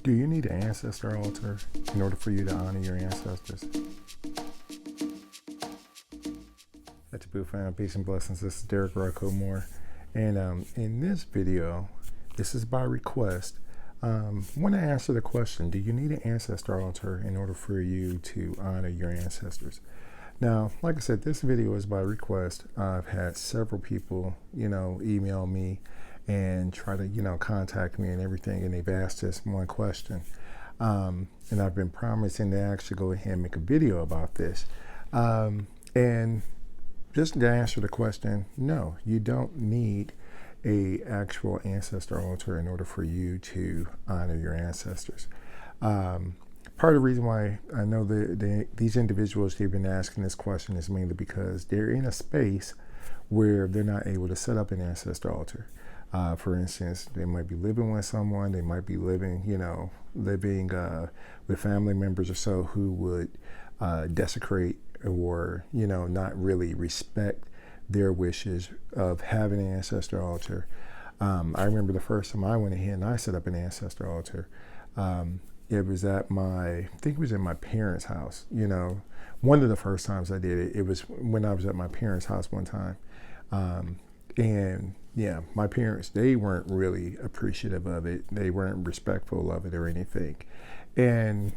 Do you need an ancestor altar in order for you to honor your ancestors? That's a boo fan. Peace and blessings. This is Derric RauKhu more. And in this video, this is by request. I want to answer the question, do you need an ancestor altar in order for you to honor your ancestors? Now, like I said, this video is by request. I've had several people, email me and try to, contact me and everything, and they've asked this one question. And I've been promising to actually go ahead and make a video about this. And just to answer the question, no, you don't need a actual ancestor altar in order for you to honor your ancestors. Part of the reason why I know these individuals who've been asking this question is mainly because they're in a space where they're not able to set up an ancestor altar. For instance, they might be living with someone, they might be living with family members or so who would desecrate or, not really respect their wishes of having an ancestor altar. I remember the first time I went ahead and I set up an ancestor altar. It was at I think it was in my parents' house. One of the first times I did it, it was when I was at my parents' house one time. And yeah, my parents, they weren't really appreciative of it. They weren't respectful of it or anything. And,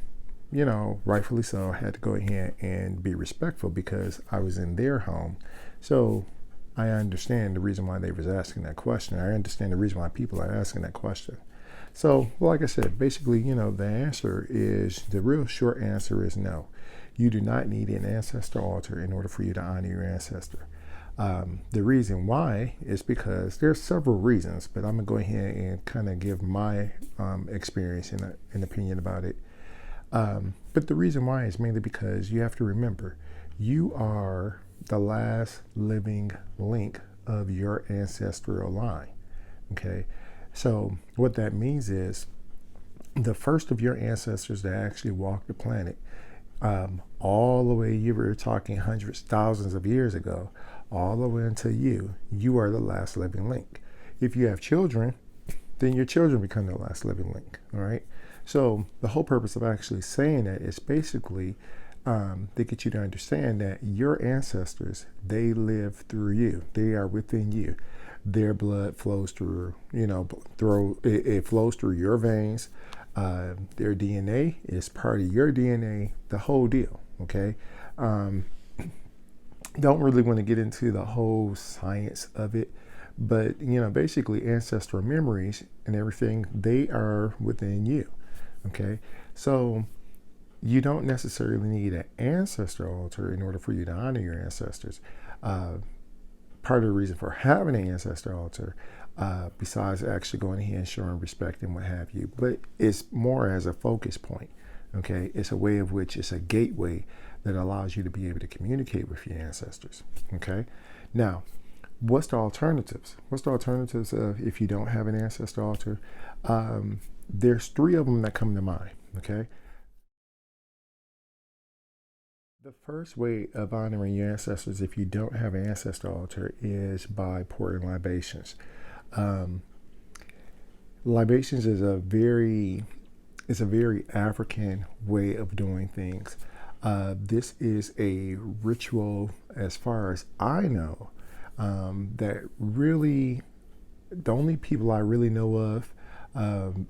rightfully so, I had to go ahead and be respectful because I was in their home. So I understand the reason why they was asking that question. I understand the reason why people are asking that question. So, like I said, basically, the real short answer is no. You do not need an ancestor altar in order for you to honor your ancestor. The reason why is because there's several reasons, but I'm going to go ahead and kind of give my experience and opinion about it. But the reason why is mainly because you have to remember, you are the last living link of your ancestral line, okay? So what that means is the first of your ancestors that actually walked the planet, all the way, you were talking hundreds, thousands of years ago, all the way until you are the last living link. If you have children, then your children become the last living link, all right? So the whole purpose of actually saying that is basically to get you to understand that your ancestors, they live through you. They are within you. Their blood flows through, it flows through your veins. Their DNA is part of your DNA, the whole deal, okay? Don't really want to get into the whole science of it, but, basically ancestral memories and everything, they are within you, okay? So you don't necessarily need an ancestor altar in order for you to honor your ancestors. Part of the reason for having an ancestor altar, besides actually going ahead and showing respect and what have you, but it's more as a focus point, okay? It's a way of which it's a gateway that allows you to be able to communicate with your ancestors, okay? Now, what's the alternatives? What's the alternatives if you don't have an ancestor altar? There's three of them that come to mind, okay? The first way of honoring your ancestors if you don't have an ancestor altar is by pouring libations. Libations is a very African way of doing things. This is a ritual, as far as I know, that really, the only people I really know of,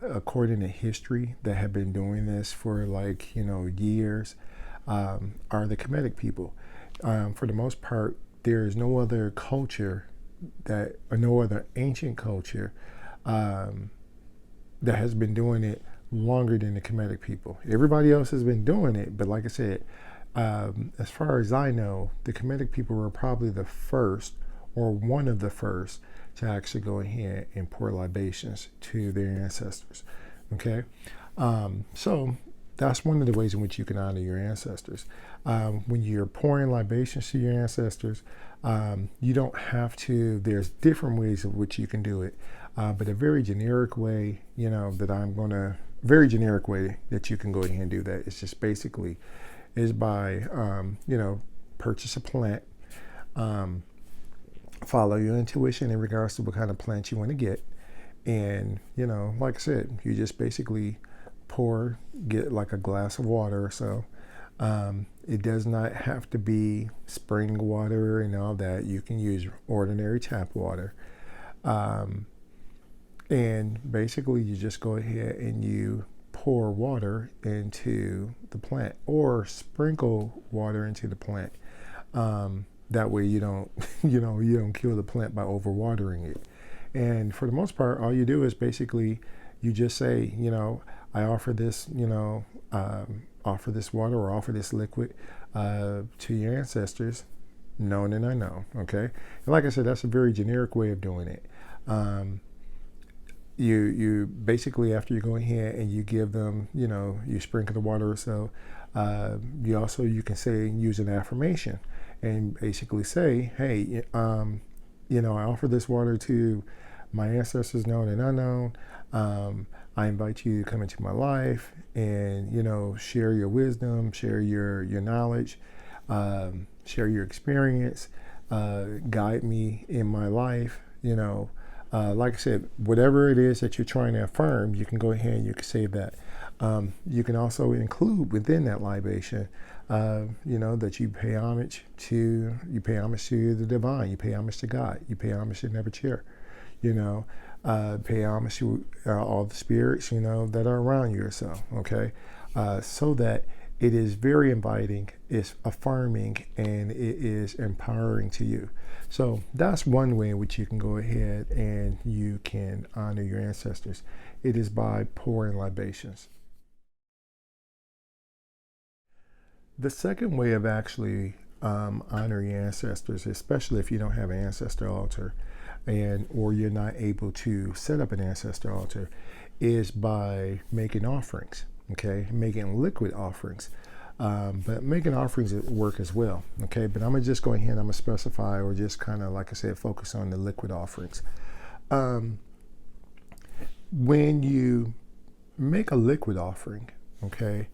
according to history, that have been doing this for years, are the Kemetic people. For the most part, there is no other culture no other ancient culture that has been doing it longer than the Kemetic people. Everybody else has been doing it, but like I said, as far as I know, the Kemetic people were probably the first or one of the first to actually go ahead and pour libations to their ancestors, okay? So that's one of the ways in which you can honor your ancestors. When you're pouring libations to your ancestors, you don't have to, there's different ways of which you can do it, but a very generic way, very generic way that you can go ahead and do that is just basically is by, purchase a plant, follow your intuition in regards to what kind of plant you want to get. And, like I said, you just basically get like a glass of water or so. It does not have to be spring water and all that. You can use ordinary tap water. And basically you just go ahead and you pour water into the plant or sprinkle water into the plant. That way you don't, you don't kill the plant by overwatering it. And for the most part, all you do is basically you just say, I offer this, offer this water or offer this liquid to your ancestors, known and unknown. Okay. And like I said, that's a very generic way of doing it. You basically, after you go ahead and you give them, you sprinkle the water or so, you can say, use an affirmation and basically say, hey, I offer this water to my ancestors, known and unknown. I invite you to come into my life and, share your wisdom, share your knowledge, share your experience, guide me in my life, like I said, whatever it is that you're trying to affirm, you can go ahead and you can say that. You can also include within that libation, that you pay homage to the divine, you pay homage to God, you pay homage to Never Chair, pay homage to all the spirits, that are around you or so, okay? So that it is very inviting, it's affirming, and it is empowering to you. So that's one way in which you can go ahead and you can honor your ancestors. It is by pouring libations. The second way of actually honoring your ancestors, especially if you don't have an ancestor altar or you're not able to set up an ancestor altar, is by making offerings, okay? Making liquid offerings. But making offerings work as well, okay? But I'm going to just go ahead and I'm going to specify, or just kind of, like I said, focus on the liquid offerings. When you make a liquid offering, okay,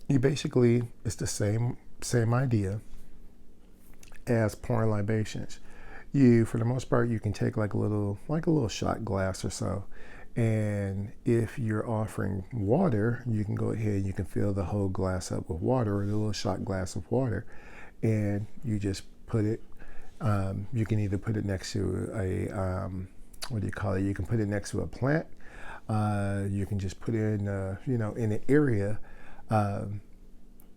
you basically, it's the same idea as pouring libations. For the most part, you can take like a little shot glass or so. And if you're offering water, you can go ahead and you can fill the whole glass up with water, or the little shot glass of water, and you just put it, you can either put it next to a, you can put it next to a plant. You can just put it in, in an area,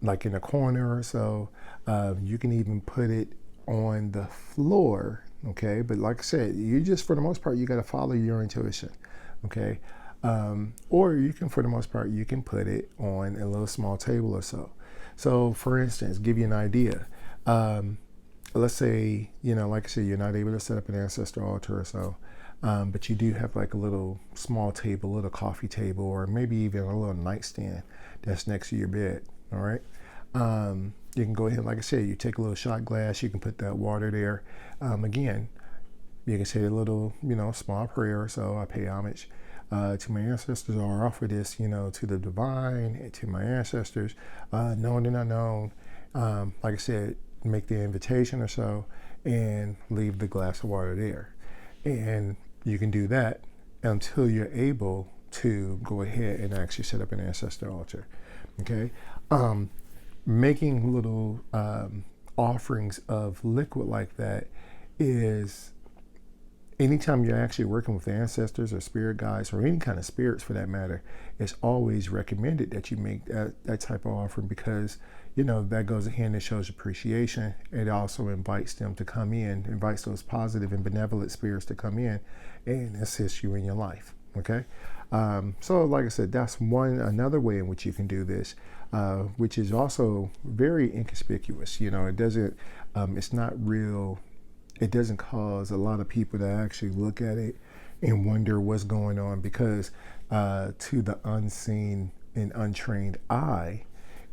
like in a corner or so. You can even put it on the floor, okay? But like I said, for the most part, you got to follow your intuition. Okay, or you can, for the most part, you can put it on a little small table or so. So, for instance, give you an idea. Let's say, like I said, you're not able to set up an ancestor altar or so, but you do have like a little small table, a little coffee table, or maybe even a little nightstand that's next to your bed. All right. You can go ahead, like I said, you take a little shot glass, you can put that water there. Again, you can say a little, small prayer or so. I pay homage to my ancestors, or offer this, to the divine, and to my ancestors, known and unknown. Like I said, make the invitation or so, and leave the glass of water there. And you can do that until you're able to go ahead and actually set up an ancestor altar. Okay, making little offerings of liquid like that is, anytime you're actually working with ancestors or spirit guides, or any kind of spirits for that matter, it's always recommended that you make that type of offering, because that goes ahead and shows appreciation. It also invites them to come in, invites those positive and benevolent spirits to come in and assist you in your life. Okay, so like I said, that's another way in which you can do this, which is also very inconspicuous. It doesn't, it's not real. It doesn't cause a lot of people to actually look at it and wonder what's going on, because to the unseen and untrained eye,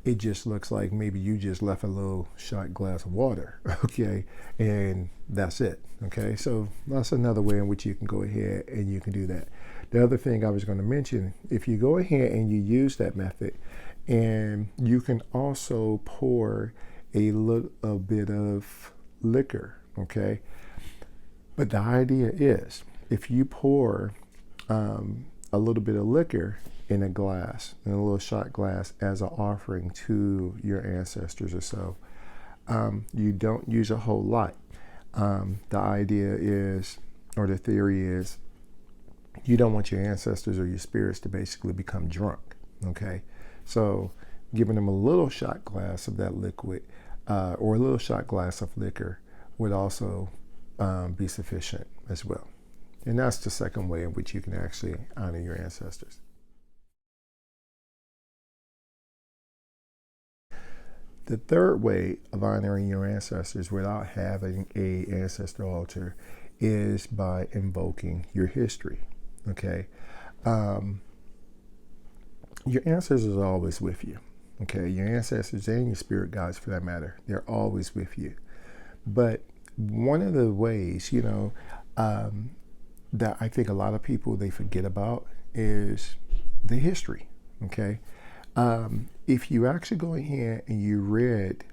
it just looks like maybe you just left a little shot glass of water, okay, and that's it, okay? So that's another way in which you can go ahead and you can do that. The other thing I was going to mention, if you go ahead and you use that method, and you can also pour a little bit of liquor, okay? But the idea is, if you pour a little bit of liquor in a glass, in a little shot glass, as an offering to your ancestors or so. You don't use a whole lot. The idea is, or the theory is, you don't want your ancestors or your spirits to basically become drunk, okay? So giving them a little shot glass of that liquid or a little shot glass of liquor would also be sufficient as well. And that's the second way in which you can actually honor your ancestors. The third way of honoring your ancestors without having an ancestral altar is by invoking your history, okay? Your ancestors are always with you, okay? Your ancestors and your spirit guides, for that matter, they're always with you. But one of the ways, that I think a lot of people, they forget about is the history, okay? If you actually go ahead and you read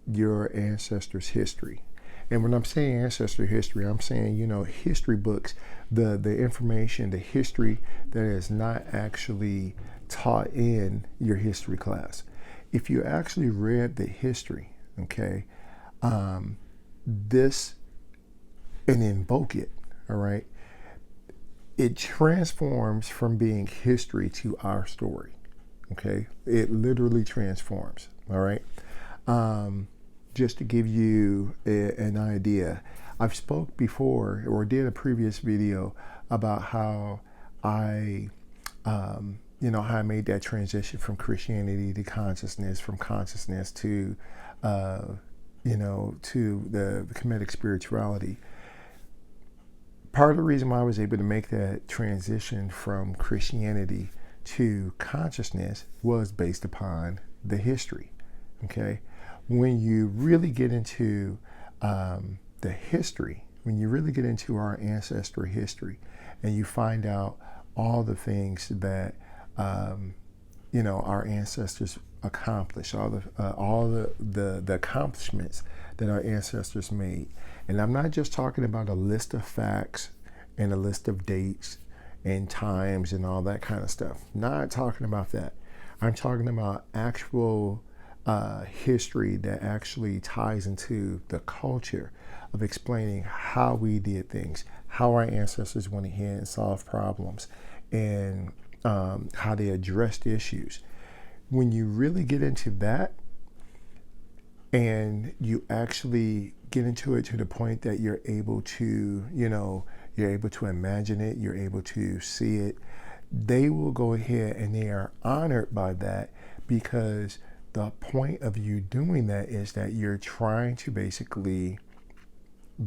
your ancestors' history, and when I'm saying ancestral history, I'm saying, history books, the information, the history that is not actually taught in your history class. If you actually read the history, okay, this, and invoke it, all right, it transforms from being history to our story, okay? It literally transforms, all right? Just to give you an idea, I've spoke before or did a previous video about how how I made that transition from Christianity to consciousness, from consciousness to, to the Kemetic spirituality. Part of the reason why I was able to make that transition from Christianity to consciousness was based upon the history, okay? When you really get into the history, when you really get into our ancestral history, and you find out all the things that our ancestors accomplished, all the accomplishments that our ancestors made, and I'm not just talking about a list of facts and a list of dates and times and all that kind of stuff. Not talking about that. I'm talking about actual history that actually ties into the culture of explaining how we did things, how our ancestors went ahead and solved problems, and how they addressed issues. When you really get into that, and you actually get into it to the point that you're able to, you're able to imagine it, you're able to see it, they will go ahead and they are honored by that, because the point of you doing that is that you're trying to basically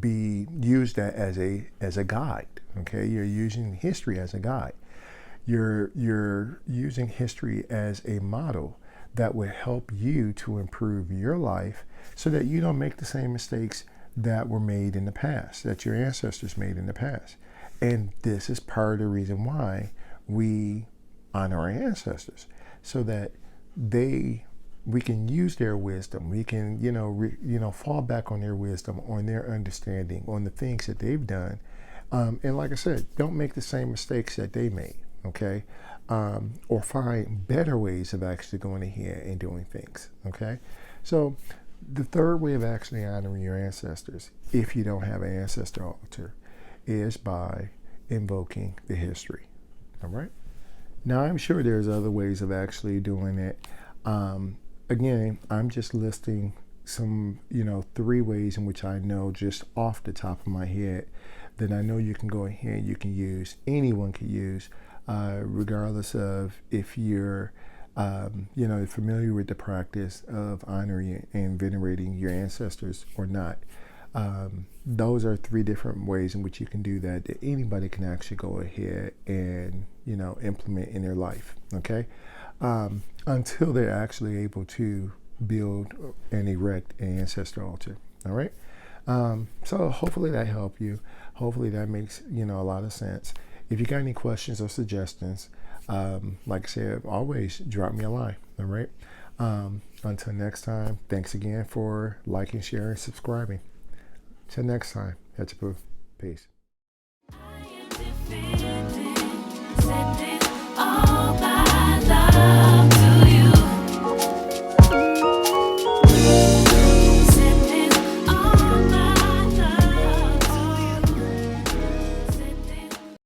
use that as a guide, okay? You're using history as a guide. You're using history as a model that would help you to improve your life, so that you don't make the same mistakes that were made in the past, that your ancestors made in the past. And this is part of the reason why we honor our ancestors, so that we can use their wisdom. We can, fall back on their wisdom, on their understanding, on the things that they've done. And like I said, don't make the same mistakes that they made, okay? Or find better ways of actually going ahead and doing things, okay? So the third way of actually honoring your ancestors, if you don't have an ancestral altar, is by invoking the history, all right? Now, I'm sure there's other ways of actually doing it. Again, I'm just listing some, 3 ways in which I know just off the top of my head that I know you can go ahead, you can use, anyone can use, regardless of if you're, familiar with the practice of honoring and venerating your ancestors or not. Those are 3 different ways in which you can do that anybody can actually go ahead and, implement in their life, okay? Until they're actually able to build and erect an ancestral altar, all right? So hopefully that helped you. Hopefully that makes, a lot of sense. If you got any questions or suggestions, like I said, always drop me a line, all right? Until next time, thanks again for liking, sharing, subscribing. Till next time, Peace. ascending.